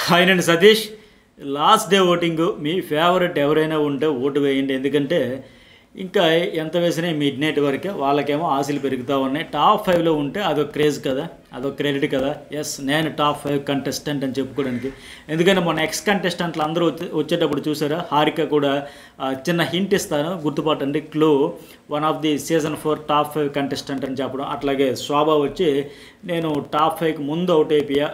Hi అండి Satish. Last day voting మీ favourite ఎవరైనా ఉంటే ఓటు వేయండి. ఎందుకంటే ఇంకా ఎంత వేసినా మిడ్ నైట్ వరకే వాళ్ళకేమో ఆశలు పెరుగుతూ ఉన్నాయి. టాప్ 5లో ఉంటే అదొక క్రేజ్ కదా, అదొక క్రెడిట్ కదా. ఎస్, నేను టాప్ 5 కంటెస్టెంట్ అని చెప్పుకోవడానికి. ఎందుకంటే మొన్న ఎక్స్ కంటెస్టెంట్లు అందరూ వచ్చేటప్పుడు చూసారా, హారిక కూడా చిన్న హింట్ ఇస్తాను, గుర్తుపట్టండి, clue. One of the season 4 top 5 contestant అని చెప్పడం. అట్లాగే శోభ వచ్చి నేను టాప్ 5కి ముందు అవుట్ అయిపోయా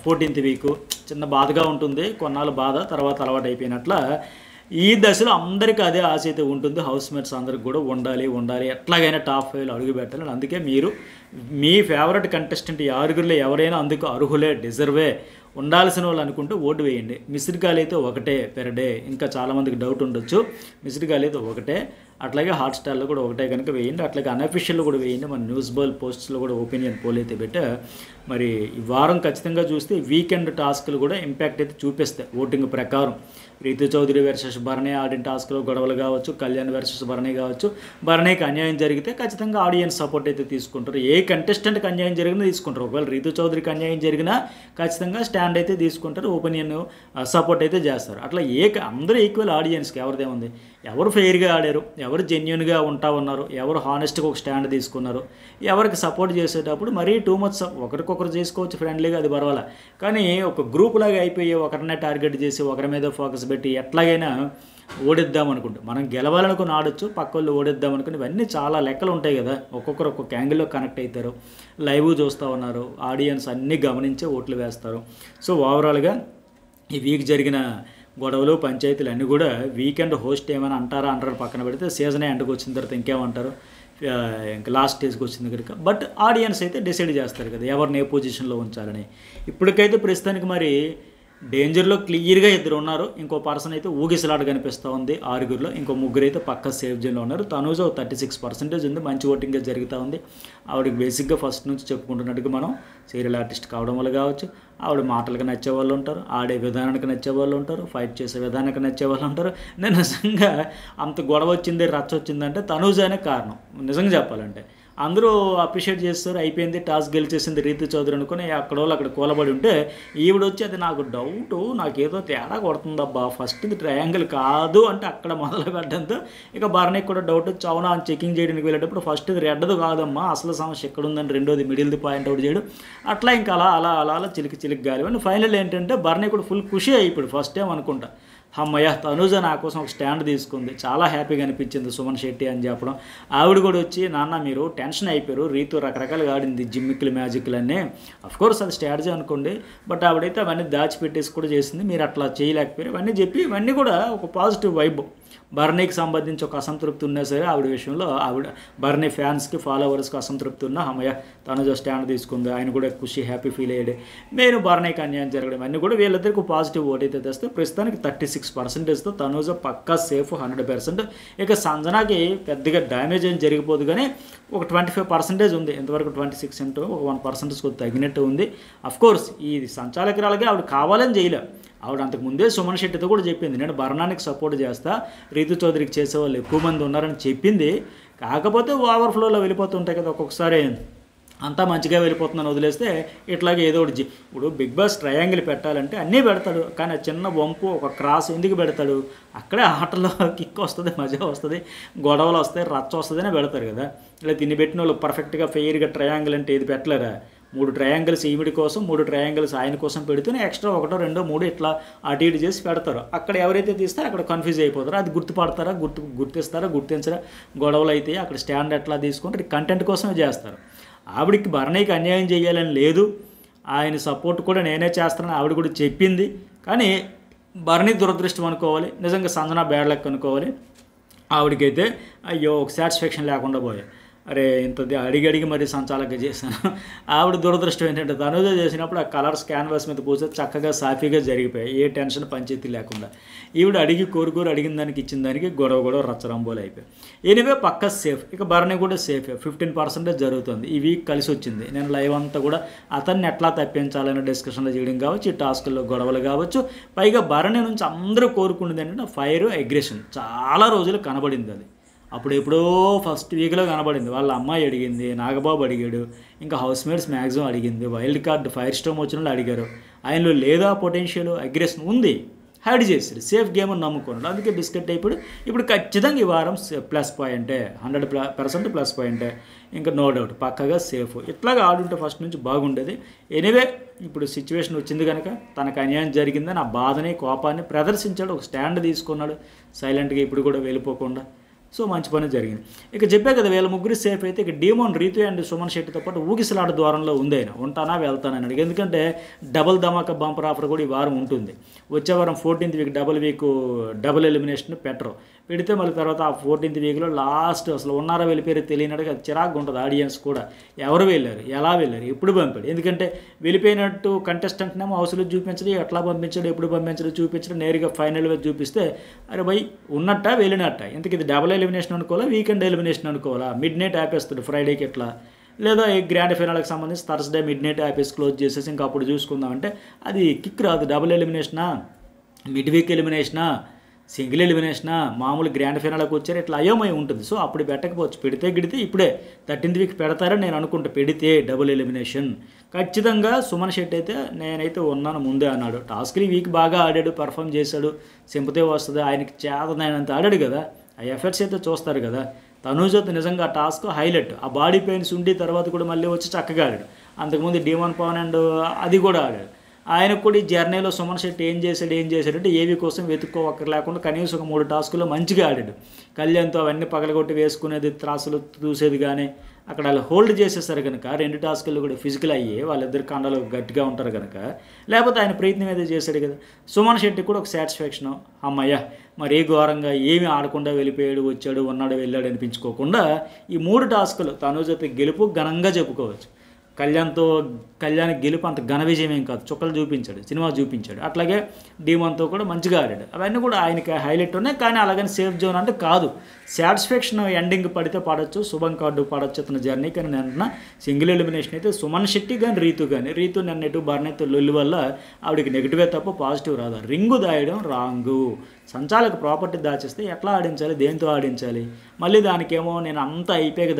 14th వీక్. చిన్న బాధగా ఉంటుంది, కొన్నాళ్ళు బాధ, తర్వాత అలవాటు అయిపోయినట్ల. ఈ దశలో అందరికీ అదే ఆశ అయితే ఉంటుంది. హౌస్ మేట్స్ అందరికి కూడా ఉండాలి ఎట్లాగైనా టాప్ 5లో అడుగు పెట్టాలని. అందుకే మీరు మీ ఫేవరెట్ కంటెస్టెంట్ ఈ ఆరుగురిలో ఎవరైనా అందుకు అర్హులే, డిజర్వే, ఉండాల్సిన వాళ్ళు అనుకుంటే ఓటు వేయండి. మిస్డ్ కాల్ అయితే ఒకటే పెర్ డే. ఇంకా చాలామందికి డౌట్ ఉండొచ్చు, మిస్డ్ కాల్ అయితే ఒకటే. అట్లాగే హాట్స్టార్లో కూడా ఒకటే కనుక వేయండి. అట్లాగే అన్అఫిషియల్లో కూడా వేయండి. మన న్యూస్ బాల్ పోస్ట్స్లో కూడా ఒపీనియన్ పోల్ అయితే పెట్టా. మరి ఈ వారం ఖచ్చితంగా చూస్తే వీకెండ్ టాస్క్లు కూడా ఇంపాక్ట్ అయితే చూపిస్తాయి ఓటింగ్ ప్రకారం. రీతు చౌదరి వర్సెస్ భరణి ఆడిన టాస్క్లో గొడవలు కావచ్చు, కళ్యాణ్ వర్సెస్ భరణి కావచ్చు. భరణికి అన్యాయం జరిగితే ఖచ్చితంగా ఆడియన్స్ సపోర్ట్ అయితే తీసుకుంటారు. ఏ కంటెస్టెంట్కి అన్యాయం జరిగినా తీసుకుంటారు. ఒకవేళ రీతు చౌదరికి అన్యాయం జరిగినా ఖచ్చితంగా స్టాండ్ అయితే తీసుకుంటారు, ఒపీనియన్ సపోర్ట్ అయితే చేస్తారు. అట్లా అందరూ ఈక్వల్ ఆడియన్స్కి. ఎవరిదేముంది, ఎవరు ఫెయిర్గా ఆడారు, ఎవరు జెన్యున్గా ఉన్నారు, ఎవరు హానెస్ట్గా ఒక స్టాండ్ తీసుకున్నారు, ఎవరికి సపోర్ట్ చేసేటప్పుడు మరీ టూ మచ్ ఒకరికొకరు చేసుకోవచ్చు ఫ్రెండ్లీగా, అది పర్వాలా. కానీ ఒక గ్రూప్ లాగా అయిపోయి ఒకరినే టార్గెట్ చేసి ఒకరి మీద ఫోకస్ పెట్టి ఎట్లాగైనా ఓడిద్దాం అనుకుంటే, మనం గెలవాలనుకుని ఆడొచ్చు, పక్క వాళ్ళు ఓడిద్దాం అనుకుని, ఇవన్నీ చాలా లెక్కలు ఉంటాయి కదా. ఒక్కొక్కరు ఒక్కొక్క యాంగిల్లో కనెక్ట్ అవుతారు, లైవ్ చూస్తూ ఉన్నారు, ఆడియన్స్ అన్నీ గమనించే ఓట్లు వేస్తారు. సో ఓవరాల్గా ఈ వీక్ జరిగిన గొడవలు, పంచాయతీలు అన్నీ కూడా వీకెండ్ హోస్ట్ ఏమైనా అంటారా పక్కన పెడితే, సీజనే ఎండకు వచ్చిన తర్వాత ఇంకేమంటారు, ఇంకా లాస్ట్ స్టేజ్కి వచ్చింది కనుక. బట్ ఆడియన్స్ అయితే డిసైడ్ చేస్తారు కదా ఎవరిని ఏ పొజిషన్లో ఉంచాలని. ఇప్పటికైతే ప్రస్తుతానికి మరి డేంజర్లో క్లియర్గా 2 ఉన్నారు. ఇంకో పర్సన్ అయితే ఊగిసలాట కనిపిస్తూ ఉంది 6గురిలో. ఇంకో 3 అయితే పక్క సేఫ్ జోన్లో ఉన్నారు. తనూజ 36% ఉంది, మంచి ఓటింగ్గా జరుగుతూ ఉంది. ఆవిడకి బేసిక్గా ఫస్ట్ నుంచి చెప్పుకుంటున్నట్టుగా మనం సీరియల్ ఆర్టిస్ట్ కావడం వల్ల కావచ్చు, ఆవిడ మాటలకు నచ్చే వాళ్ళు ఉంటారు, ఆడే విధానానికి నచ్చే వాళ్ళు ఉంటారు, ఫైట్ చేసే విధానానికి నచ్చే వాళ్ళు ఉంటారు. నేను నిజంగా అంత గొడవ వచ్చింది, రచ్చ వచ్చిందంటే తనూజ అనే కారణం. నిజంగా చెప్పాలంటే అందరూ అప్రిషియేట్ చేస్తారు. అయిపోయింది, టాస్క్ గెలిచేసింది రీతు చౌదరి అనుకుని అక్కడ వాళ్ళు అక్కడ కూలబడి ఉంటే, ఈవిడొచ్చి అది నాకు డౌటు, నాకేదో తేడా కొడుతుందబ్బా, ఫస్ట్ ఇది ట్రయాంగిల్ కాదు అంటే అక్కడ మొదలు పెట్టడంతో ఇక భరణికి కూడా డౌట్ వచ్చి అవునా అని చెకింగ్ చేయడానికి వెళ్ళేటప్పుడు ఫస్ట్ ఇది రెడ్డది కాదమ్మా, అసలు సమస్య ఎక్కడుందని రెండోది మిడిల్ది పాయింట్ అవుట్ చేయడం. అట్లా ఇంకా అలా చిలికి గాలి. అండ్ ఫైనల్ ఏంటంటే భరణి కూడా ఫుల్ ఖుషి అయిపోయాడు. ఫస్ట్ టైం అనుకుంటా, అమ్మయ్య తనూజ నా కోసం ఒక స్టాండ్ తీసుకుంది, చాలా హ్యాపీగా అనిపించింది సుమన్ శెట్టి అని చెప్పడం. ఆవిడ కూడా వచ్చి నాన్న మీరు టెన్షన్ అయిపోయారు, రీతు రకరకాలుగా ఆడింది జిమ్మిక్లు మ్యాజిక్లు అన్నీ, అఫ్కోర్స్ అది స్ట్రాటజీ అనుకోండి, బట్ ఆవిడైతే అవన్నీ దాచిపెట్టేసి కూడా చేసింది, మీరు అట్లా చేయలేకపోయారు, ఇవన్నీ చెప్పి ఇవన్నీ కూడా ఒక పాజిటివ్ వైబ్. భరణికి సంబంధించి ఒక అసంతృప్తి ఉన్నా సరే ఆవిడ విషయంలో, ఆవిడ భరణి ఫ్యాన్స్కి ఫాలోవర్స్కి అసంతృప్తి ఉన్నా అమ్మయ్య తనూజ స్టాండ్ తీసుకుంది, ఆయన కూడా ఖుషి హ్యాపీ ఫీల్ అయ్యాడు, నేను భరణికి అన్యాయం జరగడం, అన్నీ కూడా వీళ్ళిద్దరికి పాజిటివ్ ఓట్ అయితే తెస్తే ప్రస్తుతానికి 36%తో తనూజ పక్కా సేఫ్ 100%. ఇక సంజనాకి పెద్దగా డ్యామేజ్ ఏం జరిగిపోదు, కానీ ఒక 25% ఉంది. ఇంతవరకు 26 అంటే ఒక 1% తగ్గినట్టు ఉంది. అఫ్కోర్స్ ఈ సంచాలకురాలకి ఆవిడ కావాలని చేయలే, ఆవిడ అంతకు ముందే సుమన్ శెట్టితో కూడా చెప్పింది నేను భరణానికి సపోర్ట్ చేస్తా, రీతు చౌదరికి చేసేవాళ్ళు ఎక్కువ మంది ఉన్నారని చెప్పింది. కాకపోతే ఓవర్ఫ్లోలో వెళ్ళిపోతుంటాయి కదా ఒక్కొక్కసారి, అంతా మంచిగా వెళ్ళిపోతుందని వదిలేస్తే ఇట్లాగే ఏదో ఒకటి. ఇప్పుడు బిగ్ బాస్ ట్రయాంగిల్ పెట్టాలంటే అన్నీ పెడతాడు, కానీ చిన్న వంపు ఒక క్రాస్ ఎందుకు పెడతాడు, అక్కడే ఆటలో కిక్ వస్తుంది, మజా వస్తుంది, గొడవలు వస్తాయి, రచ్చ వస్తుందనే పెడతారు కదా. ఇలా తిని పెట్టిన వాళ్ళు పర్ఫెక్ట్గా ఫెయిర్గా ట్రయాంగిల్ అంటే ఏది పెట్టలేరా, 3 ట్రయాంగిల్స్ ఈవిడి కోసం, 3 ట్రయాంగిల్స్ ఆయన కోసం పెడితేనే ఎక్స్ట్రా 1, 2, 3 ఇట్లా అటు ఇటు చేసి పెడతారు. అక్కడ ఎవరైతే తీస్తారో అక్కడ కన్ఫ్యూజ్ అయిపోతారో, అది గుర్తుపడతారా, గుర్తిస్తారా, గుర్తించరా, గొడవలు అయితే అక్కడ స్టాండ్ ఎట్లా తీసుకుంటారు, కంటెంట్ కోసమే చేస్తారు. ఆవిడికి భరణికి అన్యాయం చేయాలని లేదు, ఆయన సపోర్ట్ కూడా నేనే చేస్తానని ఆవిడ కూడా చెప్పింది. కానీ భరణి దురదృష్టం అనుకోవాలి, నిజంగా సంజన బ్యాడ్ లక్ అనుకోవాలి. ఆవిడకైతే అయ్యో ఒక సాటిస్ఫాక్షన్ లేకుండా పోయాయి, అరే ఇంత అడిగి మరీ సంచాలక చేశాను. ఆవిడ దురదృష్టం ఏంటంటే తనూజ చేసినప్పుడు ఆ కలర్స్ క్యాన్వాస్ మీద పూసే చక్కగా సాఫీగా జరిగిపోయాయి, ఏ టెన్షన్ పంచాయతీ లేకుండా. ఈవిడ కోరుకోరు అడిగిన దానికి ఇచ్చిన దానికి గొడవ రచ్చరంబోలు అయిపోయాయి. ఎనివే పక్క సేఫ్. ఇక భరణి కూడా సేఫ్, 15% జరుగుతుంది. ఈ వీక్ కలిసి వచ్చింది. నేను లైవ్ అంతా కూడా అతన్ని ఎట్లా తప్పించాలనే డిస్కషన్లో చేయడం కావచ్చు, ఈ టాస్కుల్లో గొడవలు కావచ్చు. పైగా భరణి నుంచి అందరూ కోరుకునేది ఏంటంటే ఫైర్, అగ్రెషన్. చాలా రోజులు కనబడింది అది. అప్పుడు ఎప్పుడో ఫస్ట్ వీక్లో కనబడింది. వాళ్ళ అమ్మాయి అడిగింది, నాగబాబు అడిగాడు, ఇంకా హౌస్ మేట్స్ మ్యాక్సిమం అడిగింది, వైల్డ్ కార్డ్ ఫైర్ స్టోమ్ వచ్చిన వాళ్ళు అడిగారు. ఆయనలో లేదా పొటెన్షియల్ అగ్రెషన్ ఉంది, హైడ్ చేశాడు, సేఫ్ గేమ్ అని నమ్ముకున్నాడు, అందుకే బిస్కెట్ అయిపోయాడు. ఇప్పుడు ఖచ్చితంగా ఈ వారం ప్లస్ పాయింటే, 100% ప్లస్ పాయింటే, ఇంకా నో డౌట్ పక్కగా సేఫ్. ఇట్లాగా ఆడుంటే ఫస్ట్ నుంచి బాగుండేది. ఎనీవే ఇప్పుడు సిచ్యువేషన్ వచ్చింది కనుక తనకు అన్యాయం జరిగిందని ఆ బాధని కోపాన్ని ప్రదర్శించాడు, ఒక స్టాండ్ తీసుకున్నాడు సైలెంట్గా, ఇప్పుడు కూడా వెళ్ళిపోకుండా. సో మంచి పని జరిగింది. ఇక చెప్పే కదా వీళ్ళ ముగ్గురు సేఫ్ అయితే, ఇక డీమోన్, రీతు అండ్ సుమన్ శెట్టితో పాటు ఊగిసలాట ద్వారంలో ఉంది ఆయన. ఉంటానా వెళ్తానని అడిగి, ఎందుకంటే డబుల్ ధమాకా బంపర్ ఆఫర్ కూడా ఈ వారం ఉంటుంది. వచ్చే వారం 14th వీక్ డబుల్ ఎలిమినేషన్ పెట్టరు, పెడితే మళ్ళీ తర్వాత ఆ 14th వీక్లో లాస్ట్ అసలు ఉన్నారా వెళ్ళిపోయారు తెలియనట్టుగా చిరాకు ఉంటుంది ఆడియన్స్ కూడా. ఎవరు వెళ్ళారు, ఎలా వెళ్ళారు, ఎప్పుడు పంపాడు, ఎందుకంటే వెళ్ళిపోయినట్టు కంటెస్టెంట్నేమో హౌస్లో చూపించడం, ఎట్లా పంపించడం, ఎప్పుడు పంపించడం చూపించడం, నేరుగా ఫైనల్ చూపిస్తే అరే భయ్ ఉన్నట్ట వెళ్ళినట్ట. ఇంతకు ఇది డబుల్ ఎలిమినేషన్ అనుకోవాలా, వీకెండ్ ఎలిమినేషన్ అనుకోవాలా, మిడ్ నైట్ ఆపేస్తాడు ఫ్రైడేకి ఎట్లా, లేదా ఈ గ్రాండ్ ఫైనల్కి సంబంధించి థర్స్డే మిడ్ నైట్ ఆపేసి క్లోజ్ చేసేసి ఇంకా అప్పుడు చూసుకుందామంటే అది కిక్ రాదు. డబుల్ ఎలిమినేషనా, మిడ్ వీక్ ఎలిమినేషనా, సింగిల్ ఎలిమినేషనా, మామూలు గ్రాండ్ ఫైనల్కి వచ్చారు, ఇట్లా అయోమయం ఉంటుంది. సో అప్పుడు పెట్టకపోవచ్చు, పెడితే గిడితే ఇప్పుడే 13th వీక్ పెడతారని నేను అనుకుంటా. పెడితే డబుల్ ఎలిమినేషన్ ఖచ్చితంగా సుమన్ శెట్టి అయితే నేనైతే ఉన్నాను ముందే అన్నాడు. టాస్క్లు ఈ వీక్ బాగా ఆడాడు, పర్ఫామ్ చేశాడు, సింపతి వస్తుంది, ఆయనకి చేతనైనంత ఆడాడు కదా, ఆ ఎఫర్ట్స్ అయితే చూస్తారు కదా. తనూజతో నిజంగా ఆ టాస్క్ హైలైట్. ఆ బాడీ పెయిన్స్ ఉండి తర్వాత కూడా మళ్ళీ వచ్చి చక్కగా ఆడాడు. అంతకుముందు డీమన్ పవన్ అండ్ అది కూడా ఆడాడు. ఆయనకు కూడా ఈ జర్నీలో సుమన్ శెట్టి ఏం చేశాడంటే ఏవి కోసం వెతుక్కోవక్కర్ లేకుండా కనీసం ఒక 3 టాస్కుల్లో మంచిగా ఆడాడు. కళ్యాణ్తో అవన్నీ పగలగొట్టి వేసుకునేది, త్రాసులు చూసేది, కానీ అక్కడ వాళ్ళు హోల్డ్ చేసేసారు కనుక 2 టాస్కుల్లో కూడా ఫిజికల్ అయ్యి వాళ్ళిద్దరు కండలు గట్టిగా ఉంటారు కనుక, లేకపోతే ఆయన ప్రయత్నం అయితే చేశాడు కదా. సుమన్ శెట్టి కూడా ఒక సాటిస్ఫాక్షను, అమ్మయ్య మరి ఏ ఘోరంగా ఏమి ఆడకుండా వెళ్ళిపోయాడు, వచ్చాడు, ఉన్నాడు, వెళ్ళాడు అనిపించుకోకుండా ఈ 3 టాస్కులు తనూజతో గెలుపు ఘనంగా చెప్పుకోవచ్చు. కళ్యాణ్ గెలుపు అంత ఘన విజయం ఏం కాదు, చుక్కలు చూపించాడు, సినిమా చూపించాడు. అట్లాగే డీమన్తో కూడా మంచిగా ఆడాడు. అవన్నీ కూడా ఆయనకి హైలైట్ ఉన్నాయి. కానీ అలాగని సేఫ్ జోన్ అంటే కాదు, సాటిస్ఫాక్షన్ ఎండింగ్ పడితే పడవచ్చు, శుభం కార్డు పడవచ్చు అతని జర్నీ. కానీ నేను సింగిల్ ఎలిమినేషన్ అయితే సుమన్ శెట్టి కానీ రీతు నిన్న ఎటు బర్నెట్ లొల్లి వల్ల ఆవిడకి నెగిటివే తప్ప పాజిటివ్ రాదు. రింగు దాయడం రాంగు, సంచాలకు ప్రాపర్టీ దాచేస్తే ఎట్లా ఆడించాలి, దేంతో ఆడించాలి, మళ్ళీ దానికేమో నేను అంత అయిపోయాక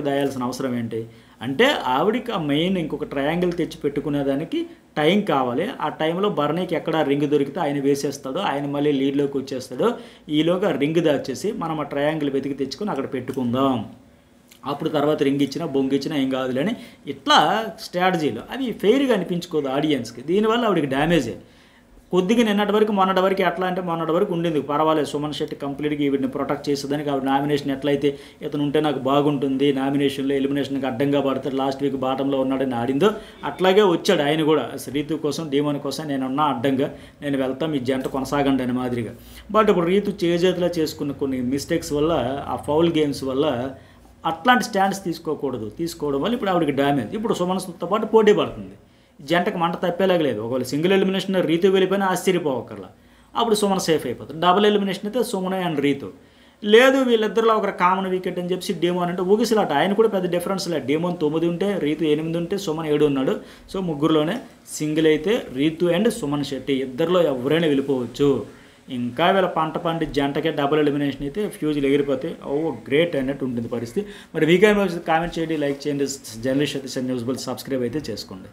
దాయాల్సిన అవసరం ఏంటి అంటే, ఆవిడికి ఆ మెయిన్ ఇంకొక ట్రయాంగిల్ తెచ్చి పెట్టుకునేదానికి టైం కావాలి. ఆ టైంలో బర్నీకి ఎక్కడ రింగ్ దొరికితే ఆయన వేసేస్తాడు, ఆయన మళ్ళీ లీడ్లోకి వచ్చేస్తాడు. ఈలోగా రింగ్ దాచేసి మనం ఆ ట్రయాంగిల్ వెతికి తెచ్చుకొని అక్కడ పెట్టుకుందాం, అప్పుడు తర్వాత రింగ్ ఇచ్చినా బొంగిచ్చినా ఏం కాదులేని ఇట్లా స్ట్రాటజీలు అవి ఫెయిర్గా అనిపించుకోదు ఆడియన్స్కి. దీనివల్ల ఆవిడకి డ్యామేజే. కొద్దిగా మొన్నటి వరకు ఎట్లా అంటే మొన్నటి వరకు ఉండింది పర్వాలేదు, సుమన్ శెట్టి కంప్లీట్గా వీటిని ప్రొటెక్ట్ చేసేదానికి ఆవిడ నామినేషన్ ఎట్లయితే ఇతను ఉంటే నాకు బాగుంటుంది, నామినేషన్లో ఎలిమినేషన్కి అడ్డంగా పడతాడు, లాస్ట్ వీక్ బాటంలో ఉన్నాడని ఆడిందో అట్లాగే వచ్చాడు ఆయన కూడా. రీతు కోసం, డీమన్ కోసం నేనున్నా అడ్డంగా, నేను వెళ్తాం, మీ జంట కొనసాగండి అని మాదిరిగా. బట్ ఇప్పుడు రీతు చేజేతిలో చేసుకున్న కొన్ని మిస్టేక్స్ వల్ల, ఆ ఫౌల్ గేమ్స్ వల్ల అట్లాంటి స్టాండ్స్ తీసుకోవడం వల్ల ఇప్పుడు ఆవిడకి డ్యామేజ్. ఇప్పుడు సుమన్తో పాటు పోటీ పడుతుంది, జంటకు మంట తప్పేలాగలేదు. ఒకవేళ సింగిల్ ఎలిమినేషన్ రీతు వెళ్ళిపోయినా ఆశ్చర్యపోవక్కర్లా, అప్పుడు సుమన్ సేఫ్ అయిపోతుంది. డబుల్ ఎలిమినేషన్ అయితే సుమన్ అండ్ రీతు లేదు, వీళ్ళిద్దరిలో ఒకరు కామన్ వికెట్ అని చెప్పి డీమోన్ అంటే ఊగిసలాట. ఆయన కూడా పెద్ద డిఫరెన్స్ లేదు, డీమోన్ 9 ఉంటే రీతు 8 ఉంటే సుమన్ 7 ఉన్నాడు. సో ముగ్గురులోనే సింగిల్ అయితే రీతు అండ్ సుమన్ శెట్టి, ఇద్దరిలో ఎవరైనా వెళ్ళిపోవచ్చు. ఇంకా వీళ్ళ పంట పండి జంటకే డబుల్ ఎలిమినేషన్ అయితే ఫ్యూజ్లు ఎగిరిపోతాయి. గ్రేట్ అన్నట్టు ఉంటుంది పరిస్థితి. మరి వీకెండ్ కామెంట్ చేయండి, లైక్ చేయండి. జర్నలిస్ట్ సత్యసాయి న్యూస్ బుల్ సబ్స్క్రైబ్ అయితే చేసుకోండి.